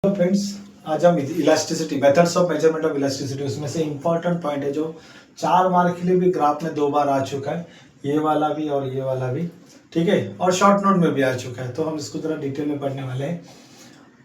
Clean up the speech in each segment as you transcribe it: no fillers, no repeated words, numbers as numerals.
तो फ्रेंड्स, आज हम elasticity methods of measurement of elasticity उसमें से इम्पोर्टेंट पॉइंट है जो 4 मार्क के लिए भी ग्राफ में 2 बार आ चुका है, ये वाला भी और ये वाला भी, ठीक है, और शॉर्ट नोट में भी आ चुका है। तो हम इसको थोड़ा डिटेल में पढ़ने वाले हैं।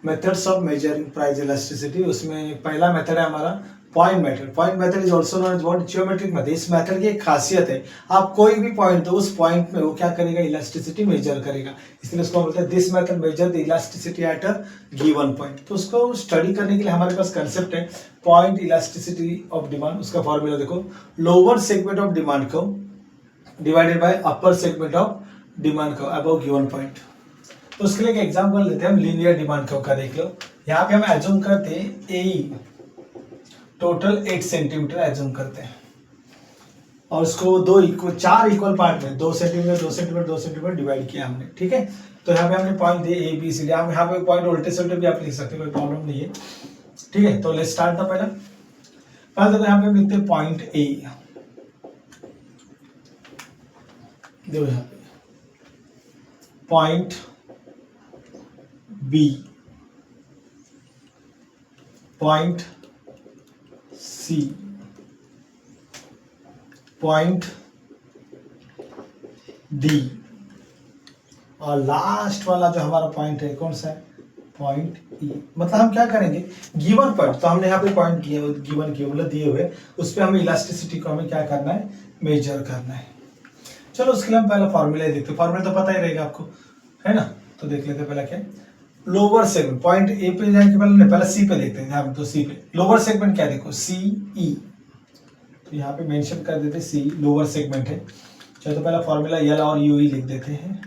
Methods of measuring price elasticity, उसमें पहला मेथड है हमारा point method. Point method is also known as what, geometric method. इस मेथड की एक खासियत है, आप कोई भी पॉइंट दो, उस पॉइंट में वो क्या करेगा, इलास्टिसिटी मेजर करेगा। इसलिए उसको बोलते हैं this method measure the elasticity at a given point. तो उसको स्टडी करने के लिए हमारे पास कंसेप्ट है पॉइंट इलास्टिसिटी ऑफ डिमांड। उसका फॉर्मूला देखो, लोअर सेगमेंट ऑफ डिमांड को divided by upper segment of demand को अबव गिवन पॉइंट। तो उसके लिए एक एग्जांपल लेते हैं हम, लीनियर डिमांड कर्व का देख लो। यहाँ पे हम एज्यूम करते हैं ए टोटल 8 सेंटीमीटर एज्यूम करते हैं, और उसको 4 इक्वल पार्ट में 2 सेंटीमीटर 2 सेंटीमीटर 2 सेंटीमीटर डिवाइड किया हमने, ठीक है। तो यहाँ पे हमने पॉइंट दिए ए बी सी डी। यहाँ पे पॉइंट उल्टे सुल्टे भी आप लिख सकते हैं, कोई प्रॉब्लम नहीं है, ठीक है। तो लेट्स स्टार्ट था पहला देखो, यहाँ पे हम लिखते हैं पॉइंट ए। देखो यहाँ पे point B, point C, point D, और लास्ट वाला जो हमारा पॉइंट है कौन सा है, पॉइंट ई। मतलब हम क्या करेंगे, गिवन पॉइंट, तो हमने यहाँ पे पॉइंट गिवन किए मतलब दिए हुए, उस पर हमें इलास्टिसिटी को हमें क्या करना है, मेजर करना है। चलो उसके लिए हम पहला फॉर्मूला देखते हैं। फॉर्मूला तो पता ही रहेगा आपको, है ना। तो देख लेते हैं पहला क्या, लोअर सेगमेंट। पॉइंट ए पे जाने के पहले सी पे देखते हैं। यहाँ तो सी पे लोअर सेगमेंट क्या, देखो सी ई, तो यहाँ पे मेंशन कर देते सी लोअर सेगमेंट है। चलो तो पहला फॉर्मूला एल और यू ई लिख देते हैं।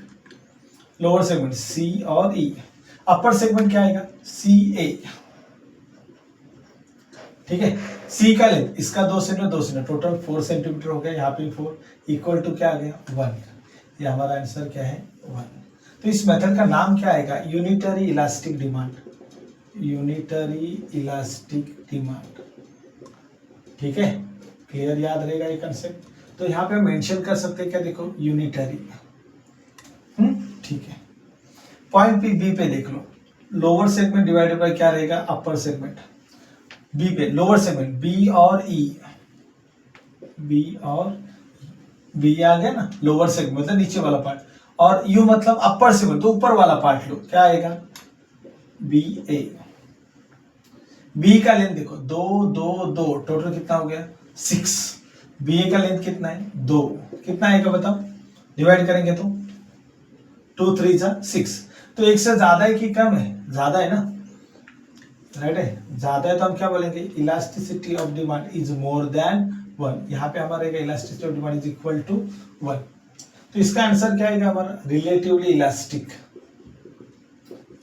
लोअर सेगमेंट सी और ई, अपर सेगमेंट क्या आएगा, सी ए, ठीक है। सी का लेंथ इसका 2 सेंटीमीटर 2 सेंटीमीटर, टोटल 4 सेंटीमीटर हो गया। यहाँ पे 4 इक्वल टू क्या आ गया, 1। ये हमारा आंसर क्या है, 1। तो इस मेथड का नाम क्या आएगा, unitary elastic demand, unitary elastic demand, ठीक है। क्लियर, याद रहेगा ये कंसेप्ट। तो यहाँ पे मेंशन कर सकते हैं क्या, देखो यूनिटरी, ठीक है। पॉइंट बी पे देख लो, लोअर सेगमेंट डिवाइडेड बाय क्या रहेगा, अपर सेगमेंट। बी पे लोअर सेगमेंट बी और ई, बी और बी आ गया ना, लोअर सेगमेंट मतलब नीचे वाला पार्ट, और यू मतलब अपर सेगमेंट, तो ऊपर वाला पार्ट लो, क्या आएगा, बी ए। बी का लेंथ देखो 2 2 2, टोटल कितना हो गया, 6। बी ए का लेंथ कितना है, 2, कितना आएगा बताओ, डिवाइड करेंगे तो 2 3 6। तो एक से ज्यादा है कि कम है, ज्यादा है ना, राइट है, ज्यादा है। तो हम क्या बोलेंगे, elasticity of demand is more than 1। यहाँ पे हमारा elasticity of demand is equal to 1। तो इसका आंसर क्या आएगा हमारा, relatively elastic,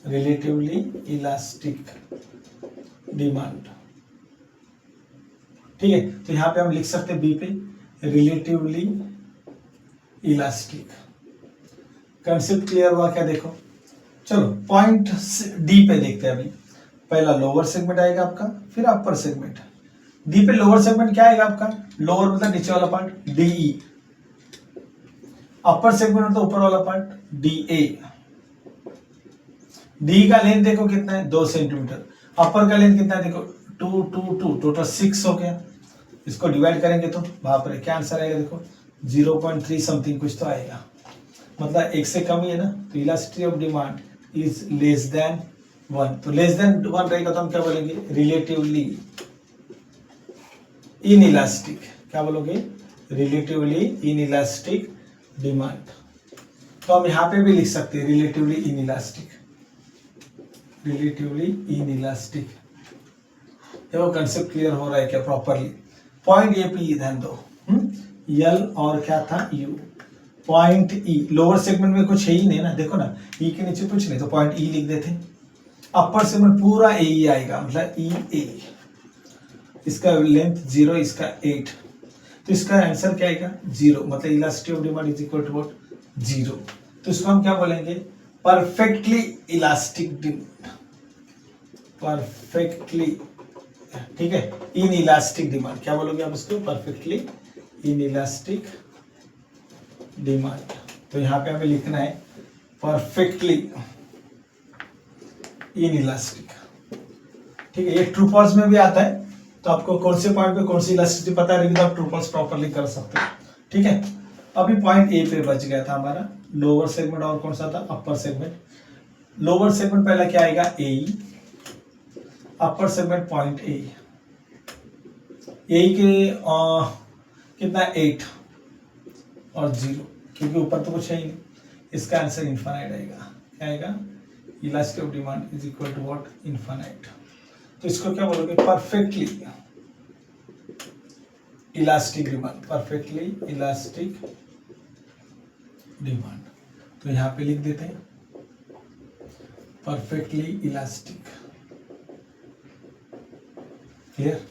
relatively elastic demand, ठीक है। तो यहाँ पे हम लिख सकते हैं बी पे रिलेटिवली इलास्टिक। कंसेप्ट क्लियर हुआ क्या, देखो। चलो पॉइंट डी पे देखते हैं अभी। पहला लोअर सेगमेंट आएगा आपका, फिर अपर सेगमेंट। डी पे लोअर सेगमेंट क्या आएगा आपका, लोअर मतलब नीचे वाला part, D E. Upper segment मतलब ऊपर वाला पार्ट, डी ए। डी का लेंथ देखो कितना है, 2 सेंटीमीटर। अपर का लेंथ कितना है, देखो 2 2 2, टोटल 6 हो गया। इसको डिवाइड करेंगे तो बाप रे क्या आंसर आएगा, देखो 0.3 समथिंग कुछ तो आएगा, मतलब 1 से कम ही है ना। तो elasticity of demand is less than 1। तो लेस देन 1 रहेगा तो हम क्या बोलेंगे, रिलेटिवली इनइलास्टिक। क्या बोलोगे, रिलेटिवली इनइलास्टिक डिमांड। तो हम यहाँ पे भी लिख सकते हैं रिलेटिवली इनइलास्टिक, रिलेटिवली इनइलास्टिक। देखो कंसेप्ट क्लियर हो रहा है क्या प्रॉपरली। पॉइंट ए पे ध्यान दो, एल और क्या था, you. Point E, lower segment में कुछ है ही नहीं ना, देखो ना ई के नीचे कुछ नहीं, तो पॉइंट ई लिख देते। अपर सेगमेंट पूरा ए ई आएगा, मतलब ई ए। इसका लेंथ 0, इसका 8, तो इसका आंसर क्या आएगा, 0। मतलब elasticity of demand is equal to what, 0। तो इसको हम क्या बोलेंगे, परफेक्टली इलास्टिक डिमांड, परफेक्टली, ठीक है, इन इलास्टिक डिमांड। क्या बोलोगे आप इसको, परफेक्टली इन इलास्टिक डिमांड। तो यहाँ पे हमें लिखना है परफेक्टली इनइलास्टिक। ठीक है, ये ट्रू फॉल्स में भी आता है, तो आपको कौन से पॉइंट पे कौन सी इलास्टिसिटी पता रहेगी तो आप ट्रू फॉल्स प्रॉपर्ली कर सकते हो। ठीक है, अभी पॉइंट ए पे बच गया था हमारा लोअर सेगमेंट और कौन सा था अपर सेगमेंट। लोअर सेगमेंट पहला क्या आएगा ए, अपर सेगमेंट पॉइंट ए के कितना 8 और 0, क्योंकि ऊपर तो कुछ है ही नहीं, इसका आंसर इनफाइनाइट आएगा। क्या आएगा, elasticity of demand is equal to what, infinite. तो इसको क्या बोलोगे, perfectly elastic demand, perfectly elastic demand. तो यहां पे लिख देते हैं परफेक्टली इलास्टिक। क्लियर,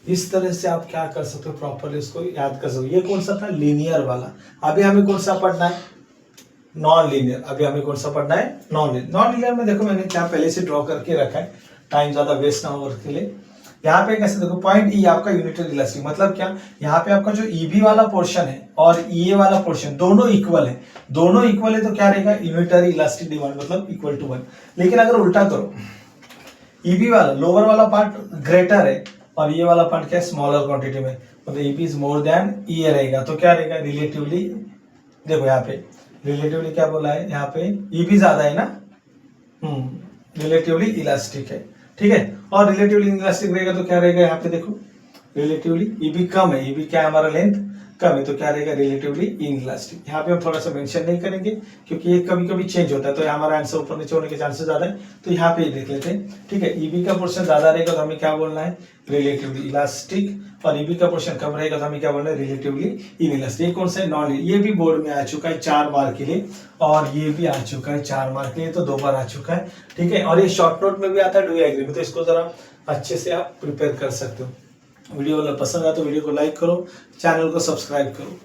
इस तरह से आप क्या कर सकते हो, प्रॉपरली इसको याद कर सकते हो। ये कौन सा था, लीनियर वाला। अभी हमें कौन सा पढ़ना है, नॉन लीनियर। अभी हमें कौन सा पढ़ना है, नॉन लीनियर। नॉन लीनियर में देखो मैंने क्या पहले से ड्रॉ करके रखा है, टाइम ज्यादा वेस्ट ना हो उसके लिए। यहाँ पे कैसे देखो, पॉइंट ई आपका यूनिटरी इलास्टिक, मतलब क्या, यहाँ पे आपका जो ईबी वाला पोर्शन है और ईए वाला पोर्शन दोनों इक्वल है, दोनों इक्वल है तो क्या रहेगा, यूनिटरी इलास्टिक डिमांड मतलब इक्वल टू 1। लेकिन अगर उल्टा करो, ईबी वाला लोअर वाला पार्ट ग्रेटर है और ये वाला पार्ट क्या है, स्मॉलर क्वांटिटी में, मतलब ईबी इज मोर देन ईए रहेगा, तो क्या रहेगा, रिलेटिवली। देखो यहाँ पे रिलेटिवली क्या बोला है, यहाँ पे ईबी ज्यादा है ना, रिलेटिवली इलास्टिक है। ठीक है, और रिलेटिवली इलास्टिक रहेगा तो क्या रहेगा, यहाँ पे देखो रिलेटिवली ईबी कम है, ईबी क्या है हमारा, लेंथ कम है, तो क्या रहेगा, रिलेटिवली इनइलास्टिक। यहाँ पे हम थोड़ा सा मेंशन नहीं करेंगे क्योंकि ये कभी कभी चेंज होता है, तो हमारा आंसर ऊपर नीचे होने के चांसेस ज्यादा है, तो यहाँ पे देख लेते हैं। ठीक है, ईबी का पोर्शन ज्यादा रहेगा तो हमें क्या बोलना है, रिलेटिवली इलास्टिक, और ईबी का पोर्शन कम रहेगा तो हमें क्या बोलना है, रिलेटिवली इनइलास्टिक। ये कौन सा है, नॉन। ये भी बोर्ड में आ चुका है 4 मार्क के लिए, और ये भी आ चुका है 4 मार्क के लिए, तो 2 बार आ चुका है। ठीक है, और ये शॉर्ट नोट में भी आता है, डू यू एग्री में, तो इसको जरा अच्छे से आप प्रिपेयर कर सकते हो। वीडियो पसंद आया तो वीडियो को लाइक करो, चैनल को सब्सक्राइब करो।